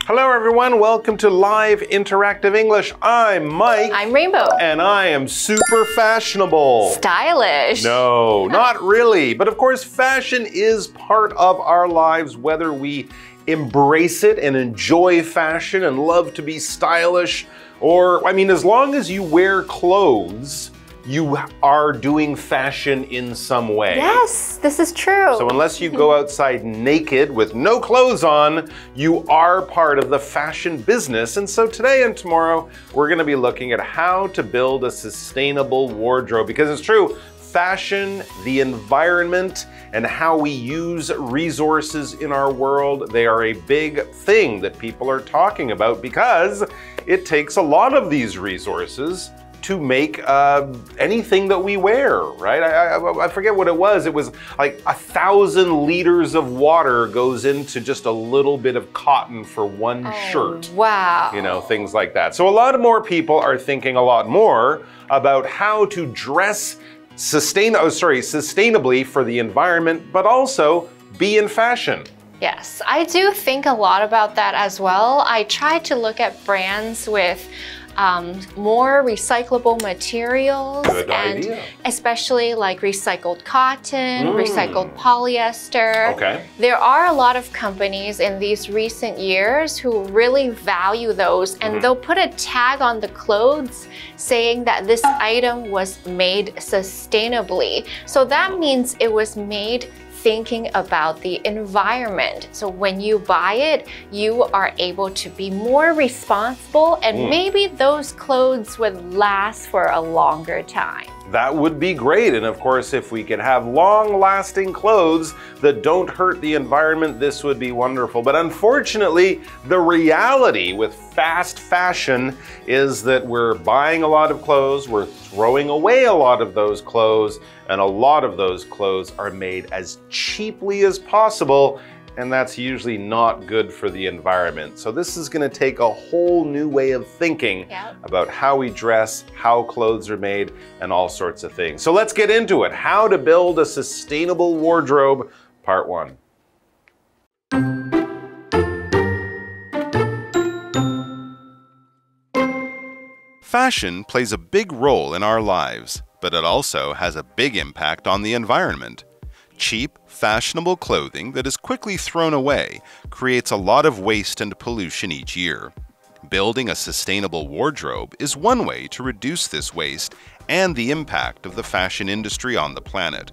Hello everyone, welcome to Live Interactive English. I'm Mike. I'm Rainbow. And I am super fashionable. Stylish. No, not really. But of course, fashion is part of our lives, whether we embrace it and enjoy fashion and love to be stylish, or, I mean, as long as you wear clothes, you are doing fashion in some way. Yes, this is true. So unless you go outside naked with no clothes on, you are part of the fashion business. And so today and tomorrow, we're going to be looking at how to build a sustainable wardrobe, because it's true, fashion, the environment, and how we use resources in our world, they are a big thing that people are talking about because it takes a lot of these resources to make anything that we wear, right? I forget what it was. It was like 1,000 liters of water goes into just a little bit of cotton for one shirt. Wow. You know, things like that. So a lot more people are thinking a lot more about how to dress sustainably for the environment, but also be in fashion. Yes, I do think a lot about that as well. I try to look at brands with more recyclable materials. Good and idea. Especially like recycled cotton, recycled polyester. Okay. There are a lot of companies in these recent years who really value those, and they'll put a tag on the clothes saying that this item was made sustainably. So that means it was made thinking about the environment. So when you buy it, you are able to be more responsible, and maybe those clothes would last for a longer time. That would be great. And of course, if we could have long-lasting clothes that don't hurt the environment, this would be wonderful. But unfortunately, the reality with fast fashion is that we're buying a lot of clothes, we're throwing away a lot of those clothes, and a lot of those clothes are made as cheaply as possible, and that's usually not good for the environment. So this is going to take a whole new way of thinking about how we dress, how clothes are made, and all sorts of things. So let's get into it. How to build a sustainable wardrobe, part 1. Fashion plays a big role in our lives, but it also has a big impact on the environment. Cheap, fashionable clothing that is quickly thrown away creates a lot of waste and pollution each year. Building a sustainable wardrobe is one way to reduce this waste and the impact of the fashion industry on the planet.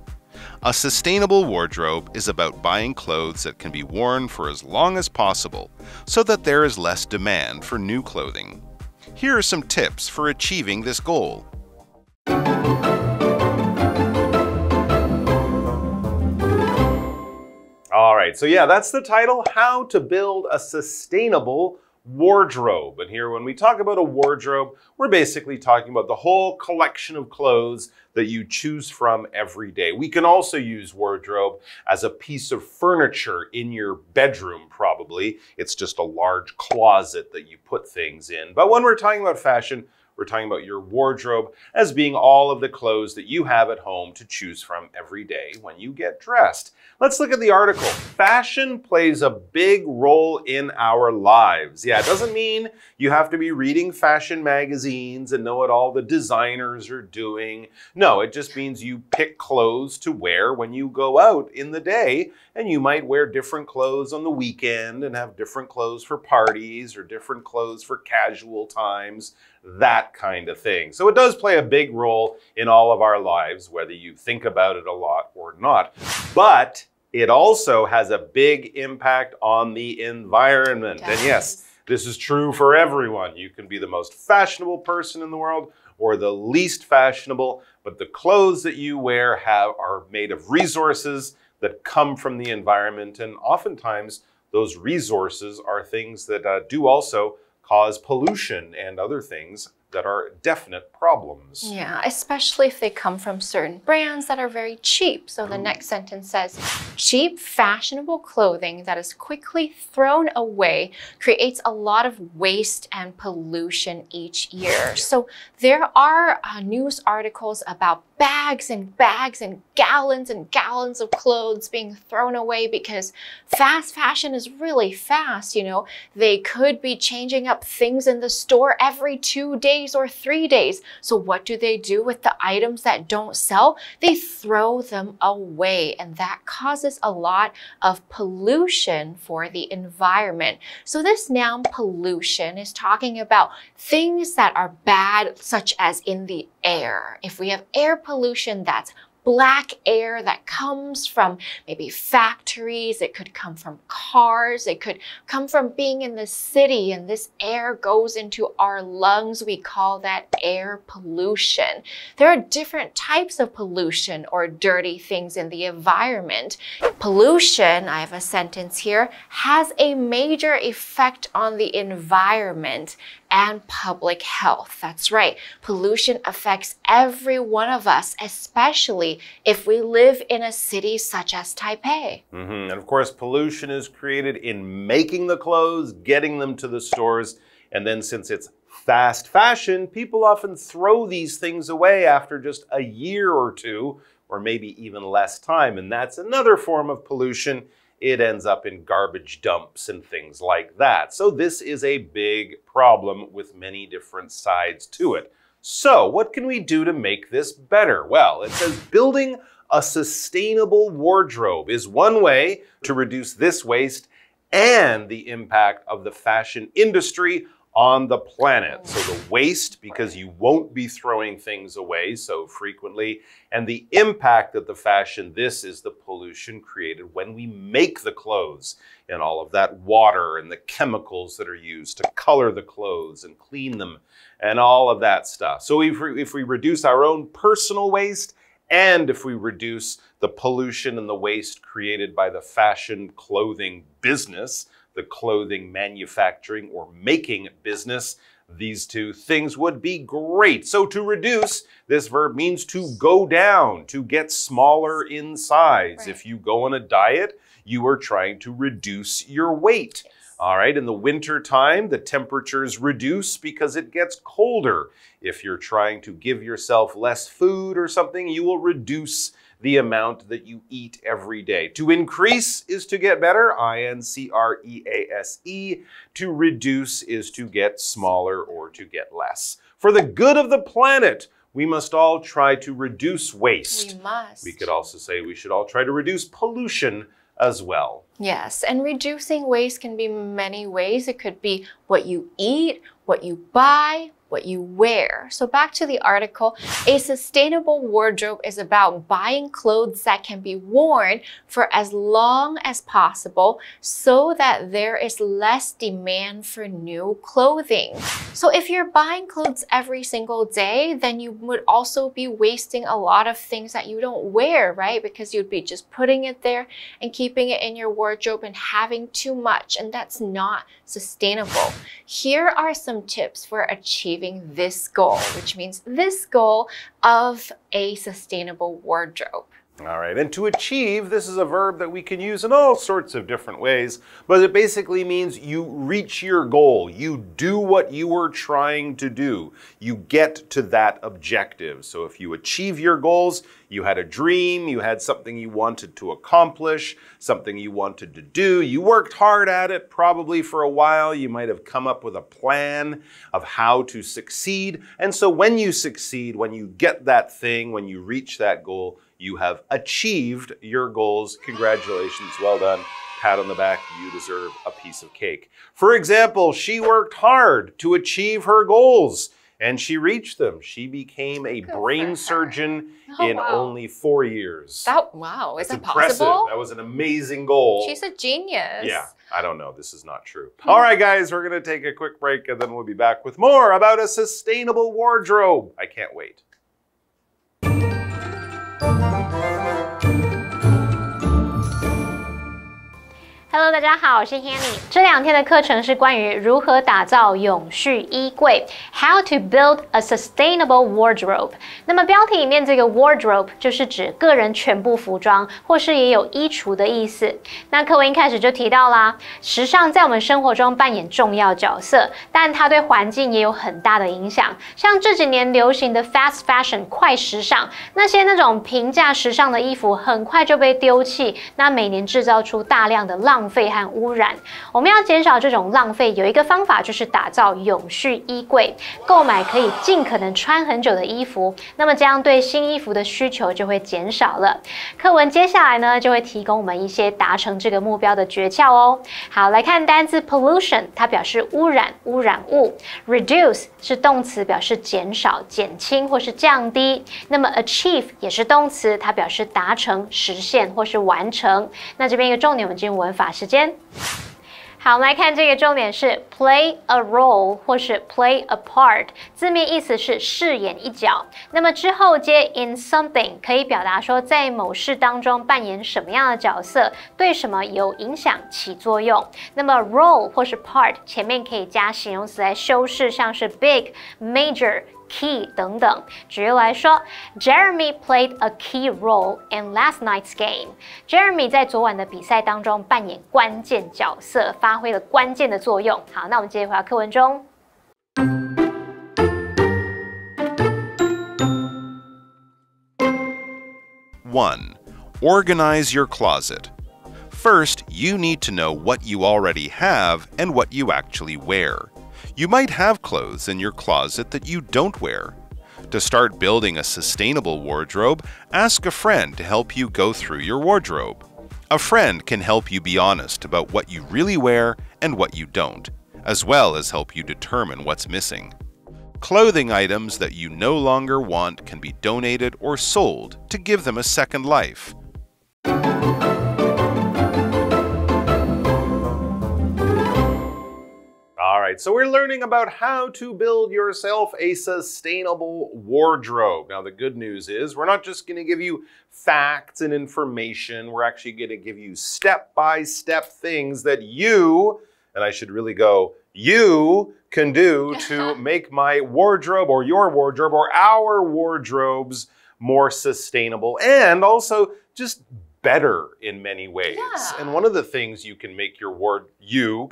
A sustainable wardrobe is about buying clothes that can be worn for as long as possible so that there is less demand for new clothing. Here are some tips for achieving this goal. All right, so yeah, that's the title, How to Build a Sustainable Wardrobe. And here, when we talk about a wardrobe, we're basically talking about the whole collection of clothes that you choose from every day. We can also use wardrobe as a piece of furniture in your bedroom, probably. It's just a large closet that you put things in. But when we're talking about fashion, we're talking about your wardrobe as being all of the clothes that you have at home to choose from every day when you get dressed. Let's look at the article. Fashion plays a big role in our lives. Yeah, it doesn't mean you have to be reading fashion magazines and know what all the designers are doing. No, it just means you pick clothes to wear when you go out in the day, and you might wear different clothes on the weekend and have different clothes for parties or different clothes for casual times, that kind of thing. So it does play a big role in all of our lives, whether you think about it a lot or not. But it also has a big impact on the environment. And yes, this is true for everyone. You can be the most fashionable person in the world or the least fashionable, but the clothes that you wear are made of resources that come from the environment, and oftentimes those resources are things that do also cause pollution and other things that are definite problems. Yeah, especially if they come from certain brands that are very cheap. So the next sentence says, cheap, fashionable clothing that is quickly thrown away creates a lot of waste and pollution each year. So there are news articles about bags and bags and gallons of clothes being thrown away because fast fashion is really fast, you know. They could be changing up things in the store every 2 days or 3 days. So what do they do with the items that don't sell? They throw them away, and that causes a lot of pollution for the environment. So this noun pollution is talking about things that are bad, such as in the air. If we have air pollution, that's black air that comes from maybe factories, it could come from cars, it could come from being in the city, and this air goes into our lungs. We call that air pollution. There are different types of pollution or dirty things in the environment. Pollution, I have a sentence here, has a major effect on the environment and public health. That's right. Pollution affects every one of us, especially if we live in a city such as Taipei. And of course, pollution is created in making the clothes, getting them to the stores, and then since it's fast fashion, people often throw these things away after just a year or two, or maybe even less time, and that's another form of pollution. It ends up in garbage dumps and things like that. So this is a big problem with many different sides to it. So what can we do to make this better? Well, it says building a sustainable wardrobe is one way to reduce this waste and the impact of the fashion industry on the planet. So the waste, because you won't be throwing things away so frequently, and the impact of the fashion, this is the pollution created when we make the clothes, and all of that water and the chemicals that are used to color the clothes and clean them and all of that stuff. So if we reduce our own personal waste, and if we reduce the pollution and the waste created by the fashion clothing business, the clothing manufacturing or making business, these two things would be great. So to reduce, this verb means to go down, to get smaller in size. Right. If you go on a diet, you are trying to reduce your weight. Yes. All right, in the winter time, the temperatures reduce because it gets colder. If you're trying to give yourself less food or something, you will reduce the amount that you eat every day. To increase is to get better, I-N-C-R-E-A-S-E. To reduce is to get smaller or to get less. For the good of the planet, we must all try to reduce waste. We must. We could also say we should all try to reduce pollution as well. Yes, and reducing waste can be many ways. It could be what you eat, what you buy, what you wear. So back to the article, a sustainable wardrobe is about buying clothes that can be worn for as long as possible so that there is less demand for new clothing. So if you're buying clothes every single day, then you would also be wasting a lot of things that you don't wear, right? Because you'd be just putting it there and keeping it in your wardrobe and having too much, and that's not sustainable. Here are some tips for achieving this goal, which means this goal of a sustainable wardrobe. All right, and to achieve, this is a verb that we can use in all sorts of different ways, but it basically means you reach your goal. You do what you were trying to do. You get to that objective. So if you achieve your goals, you had a dream, you had something you wanted to accomplish, something you wanted to do, you worked hard at it probably for a while, you might have come up with a plan of how to succeed, and so when you succeed, when you get that thing, when you reach that goal, you have achieved your goals. Congratulations, well done. Pat on the back, you deserve a piece of cake. For example, she worked hard to achieve her goals and she reached them. She became a brain surgeon in only 4 years. Wow, is that impressive. possible? That was an amazing goal. She's a genius. Yeah, I don't know. This is not true. All right, guys, we're going to take a quick break and then we'll be back with more about a sustainable wardrobe. I can't wait. Hello， 大家好，我是 Hanny。这2天的课程是关于如何打造永续衣柜 ，How to build a sustainable wardrobe。那么标题里面这个 wardrobe 就是指个人全部服装，或是也有衣橱的意思。那课文一开始就提到啦，时尚在我们生活中扮演重要角色，但它对环境也有很大的影响。像这几年流行的 fast fashion 快时尚，那种平价时尚的衣服很快就被丢弃，那每年制造出大量的浪费和污染。我们要减少这种浪费，有一个方法就是打造永续衣柜，购买可以尽可能穿很久的衣服，那么这样对新衣服的需求就会减少了。课文接下来呢，就会提供我们一些达成这个目标的诀窍哦。好，来看单字 pollution， 它表示污染、污染物。reduce 是动词，表示减少、减轻或是降低。那么 achieve 也是动词，它表示达成、实现或是完成。那这边一个重点，我们进入文法时间。好，我们来看这个重点是 play a role 或是 play a part， 字面意思是饰演一角。那么之后接 in something 可以表达说在某事当中扮演什么样的角色，对什么有影响、起作用。那么 role 或是 part 前面可以加形容词来修饰，像是 big、major、key 等等。举例来说 ，Jeremy played a key role in last night's game. Jeremy 在昨晚的比赛当中扮演关键角色，发挥了关键的作用。好，那我们接着回到课文中。1. Organize your closet. First, you need to know what you already have and what you actually wear. You might have clothes in your closet that you don't wear. To start building a sustainable wardrobe, ask a friend to help you go through your wardrobe. A friend can help you be honest about what you really wear and what you don't, as well as help you determine what's missing. Clothing items that you no longer want can be donated or sold to give them a second life. All right, so we're learning about how to build yourself a sustainable wardrobe. Now, the good news is we're not just going to give you facts and information. We're actually going to give you step-by-step things that you, and I should really go, you can do to make my wardrobe or your wardrobe or our wardrobes more sustainable and also just better in many ways. Yeah. And one of the things you can make your wardrobe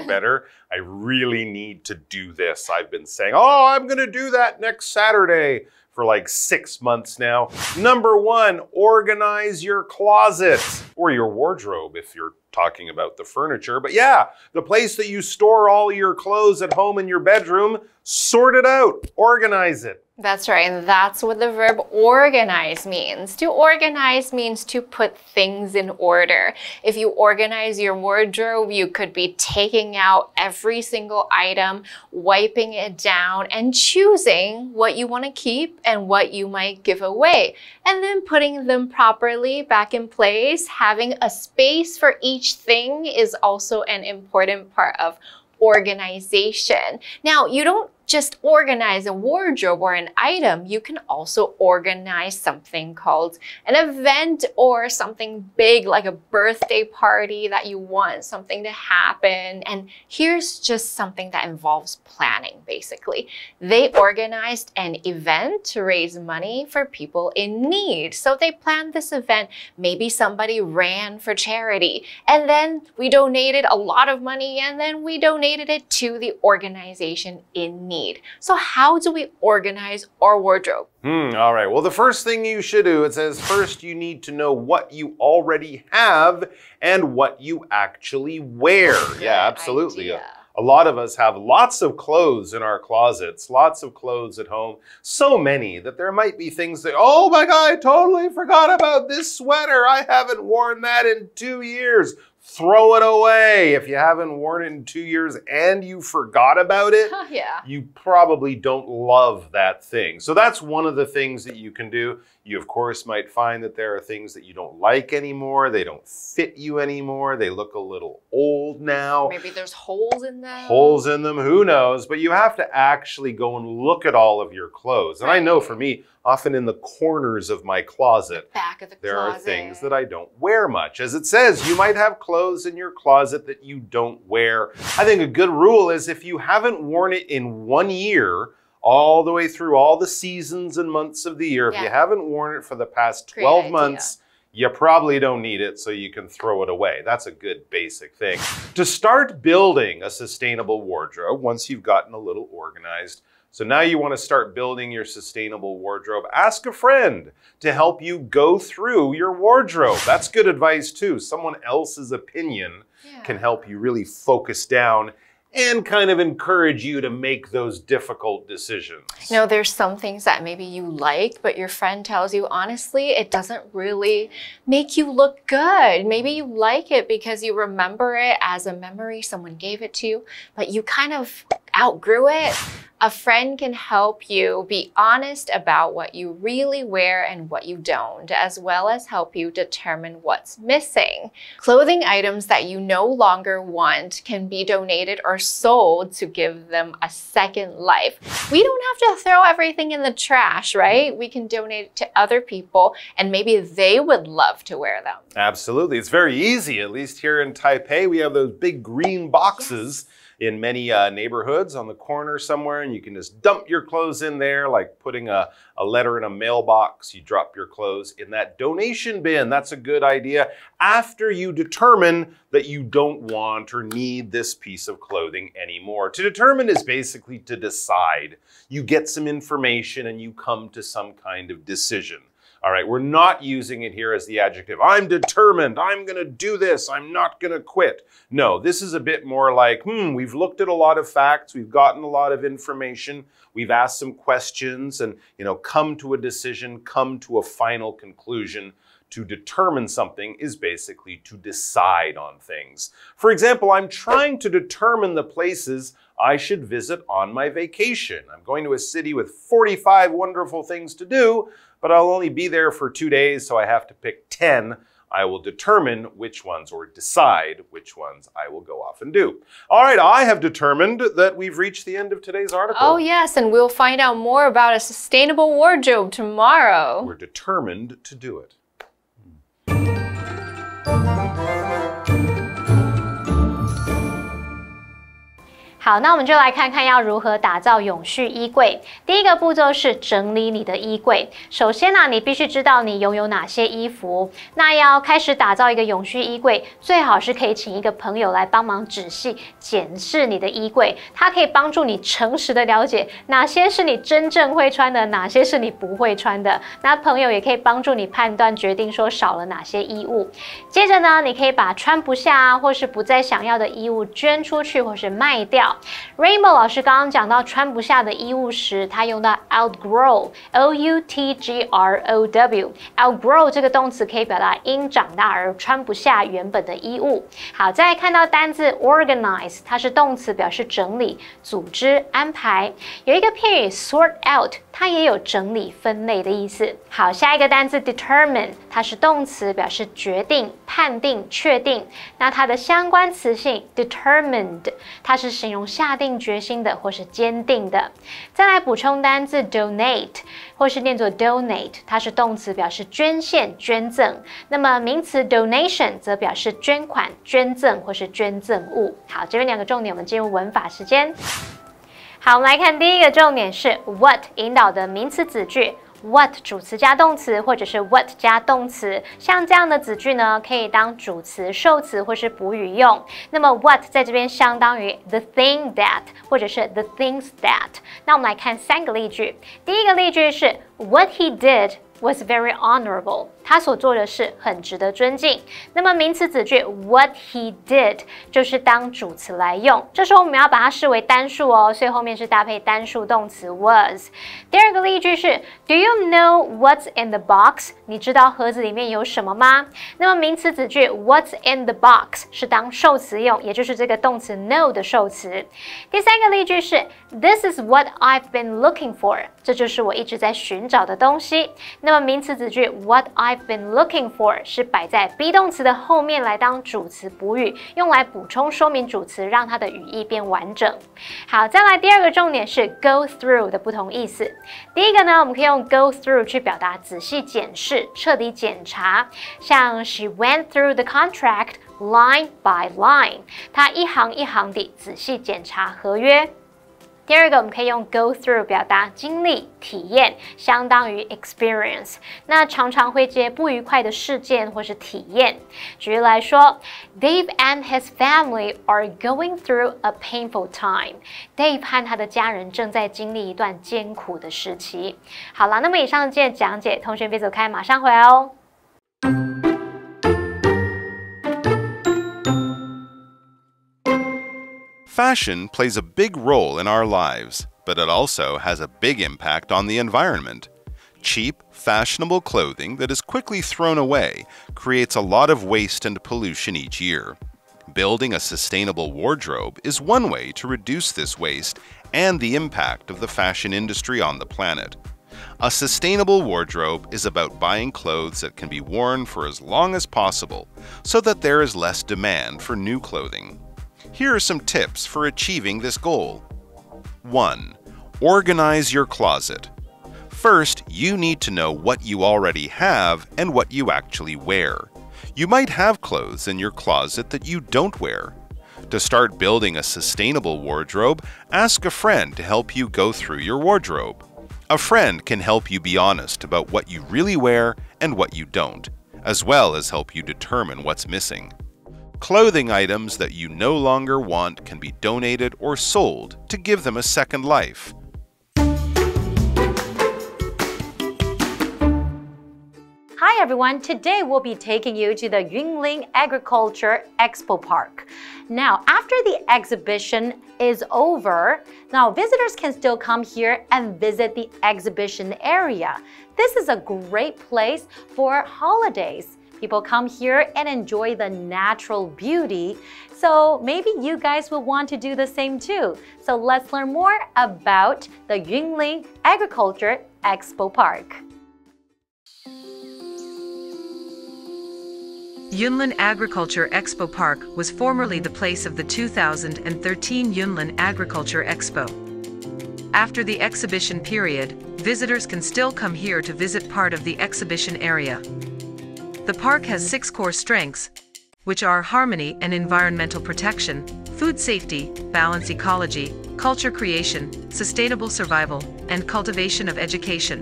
better. I really need to do this. I've been saying, oh, I'm going to do that next Saturday for like 6 months now. Number 1, organize your closet or your wardrobe if you're talking about the furniture. But yeah, the place that you store all your clothes at home in your bedroom, sort it out, organize it. That's right, and that's what the verb organize means. To organize means to put things in order. If you organize your wardrobe, you could be taking out every single item, wiping it down, and choosing what you want to keep and what you might give away. And then putting them properly back in place. Having a space for each thing is also an important part of organization. Now, you don't just organize a wardrobe or an item, you can also organize something called an event or something big like a birthday party that you want something to happen. And here's just something that involves planning, basically. They organized an event to raise money for people in need. So they planned this event. Maybe somebody ran for charity, and then we donated a lot of money, and then we donated it to the organization in need. So how do we organize our wardrobe? All right. Well, the first thing you should do, it says first you need to know what you already have and what you actually wear. Yeah, absolutely. A lot of us have lots of clothes in our closets, lots of clothes at home, so many that there might be things that, oh my God, I totally forgot about this sweater. I haven't worn that in 2 years. Throw it away. If you haven't worn it in 2 years and you forgot about it, you probably don't love that thing. So that's one of the things that you can do. You, of course, might find that there are things that you don't like anymore. They don't fit you anymore. They look a little old now. Maybe there's holes in them. Holes in them, who knows? But you have to actually go and look at all of your clothes. And I know for me, often in the corners of my closet, back of the there closet. are things that I don't wear much. As it says, you might have clothes in your closet that you don't wear. I think a good rule is if you haven't worn it in 1 year, all the way through all the seasons and months of the year, if you haven't worn it for the past 12 months, you probably don't need it, so you can throw it away. That's a good basic thing. To start building a sustainable wardrobe, once you've gotten a little organized, so now you want to start building your sustainable wardrobe, ask a friend to help you go through your wardrobe. That's good advice too. Someone else's opinion can help you really focus down and kind of encourage you to make those difficult decisions. You know, there's some things that maybe you like, but your friend tells you, honestly, it doesn't really make you look good. Maybe you like it because you remember it as a memory, someone gave it to you, but you kind of outgrew it. A friend can help you be honest about what you really wear and what you don't, as well as help you determine what's missing. Clothing items that you no longer want can be donated or sold to give them a second life. We don't have to throw everything in the trash, right? We can donate it to other people and maybe they would love to wear them. Absolutely. It's very easy. At least here in Taipei, we have those big green boxes in many neighborhoods on the corner somewhere, and you can just dump your clothes in there, like putting a letter in a mailbox. You drop your clothes in that donation bin. That's a good idea after you determine that you don't want or need this piece of clothing anymore. To determine is basically to decide. You get some information and you come to some kind of decision. All right, we're not using it here as the adjective. I'm determined. I'm going to do this. I'm not going to quit. No, this is a bit more like, we've looked at a lot of facts. We've gotten a lot of information. We've asked some questions and, come to a decision, come to a final conclusion. To determine something is basically to decide on things. For example, I'm trying to determine the places I should visit on my vacation. I'm going to a city with 45 wonderful things to do, but I'll only be there for 2 days, so I have to pick 10. I will determine which ones, or decide which ones I will go off and do. All right, I have determined that we've reached the end of today's article. Oh yes, and we'll find out more about a sustainable wardrobe tomorrow. We're determined to do it.好，那我们就来看看要如何打造永续衣柜。第一个步骤是整理你的衣柜。首先呢，你必须知道你拥有哪些衣服。那要开始打造一个永续衣柜，最好是可以请一个朋友来帮忙仔细检视你的衣柜，它可以帮助你诚实的了解哪些是你真正会穿的，哪些是你不会穿的。那朋友也可以帮助你判断决定说少了哪些衣物。接着呢，你可以把穿不下啊，或是不再想要的衣物捐出去，或是卖掉。Rainbow 老师刚刚讲到穿不下的衣物时，他用到 outgrow outgrow 这个动词可以表达因长大而穿不下原本的衣物。好，再来看到单字 organize， 它是动词，表示整理、组织、安排。有一个片语 sort out， 它也有整理、分类的意思。好，下一个单字 determine， 它是动词，表示决定、判定、确定。那它的相关词性 determined， 它是形容下定决心的或是坚定的。再来补充单字 donate， 或是念作 donate， 它是动词，表示捐献、捐赠。那么名词 donation 则表示捐款、捐赠或是捐赠物。好，这边两个重点，我们进入文法时间。好，我们来看第一个重点是 what 引导的名词子句。What 主词加动词，或者是 what 加动词，像这样的子句呢，可以当主词、受词或是补语用。那么 what 在这边相当于 the thing that， 或者是 the things that。那我们来看3个例句。第一个例句是 What he did was very honorable，他所做的事很值得尊敬。那么名词子句 what he did 就是当主词来用，这时候我们要把它视为单数哦，所以后面是搭配单数动词 was。第二个例句是 Do you know what's in the box？ 你知道盒子里面有什么吗？那么名词子句 what's in the box 是当受词用，也就是这个动词 know 的受词。第三个例句是 This is what I've been looking for， 这就是我一直在寻找的东西。那么名词子句 what I've been looking for 是摆在 be 动词的后面来当主词补语，用来补充说明主词，让它的语义变完整。好，再来第二个重点是 go through 的不同意思。第一个呢，我们可以用 go through 去表达仔细检视、彻底检查，像 She went through the contract line by line， 她一行一行地仔细检查合约。第二个，我们可以用 go through 表达经历、体验，相当于 experience。那常常会接不愉快的事件或是体验。举例来说 ，Dave and his family are going through a painful time. Dave 和他的家人正在经历一段艰苦的时期。好了，那么以上这讲解，同学别走开，马上回来哦。Fashion plays a big role in our lives, but it also has a big impact on the environment. Cheap, fashionable clothing that is quickly thrown away creates a lot of waste and pollution each year. Building a sustainable wardrobe is one way to reduce this waste and the impact of the fashion industry on the planet. A sustainable wardrobe is about buying clothes that can be worn for as long as possible, so that there is less demand for new clothing. Here are some tips for achieving this goal. 1. Organize your closet. First, you need to know what you already have and what you actually wear. You might have clothes in your closet that you don't wear. To start building a sustainable wardrobe, ask a friend to help you go through your wardrobe. A friend can help you be honest about what you really wear and what you don't, as well as help you determine what's missing. Clothing items that you no longer want can be donated or sold to give them a second life. Hi everyone, today we'll be taking you to the Yunlin Agriculture Expo Park. Now, after the exhibition is over, now visitors can still come here and visit the exhibition area. This is a great place for holidays. People come here and enjoy the natural beauty. So maybe you guys will want to do the same too. So let's learn more about the Yunlin Agriculture Expo Park. Yunlin Agriculture Expo Park was formerly the place of the 2013 Yunlin Agriculture Expo. After the exhibition period, visitors can still come here to visit part of the exhibition area. The park has 6 core strengths, which are harmony and environmental protection, food safety, balanced ecology, culture creation, sustainable survival, and cultivation of education.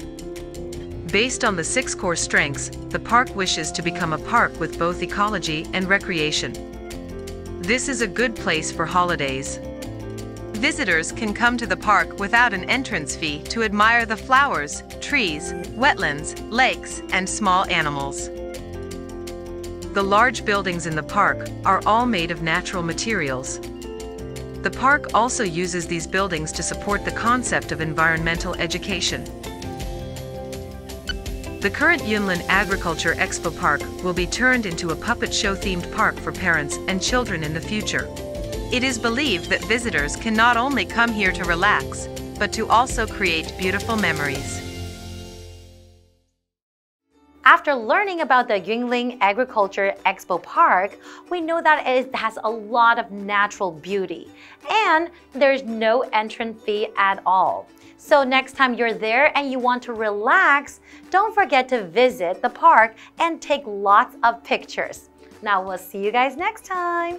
Based on the 6 core strengths, the park wishes to become a park with both ecology and recreation. This is a good place for holidays. Visitors can come to the park without an entrance fee to admire the flowers, trees, wetlands, lakes, and small animals. The large buildings in the park are all made of natural materials. The park also uses these buildings to support the concept of environmental education. The current Yunlin Agriculture Expo Park will be turned into a puppet show-themed park for parents and children in the future. It is believed that visitors can not only come here to relax, but to also create beautiful memories. After learning about the Yunlin Agriculture Expo Park, we know that it has a lot of natural beauty and there's no entrance fee at all. So next time you're there and you want to relax, don't forget to visit the park and take lots of pictures. Now we'll see you guys next time.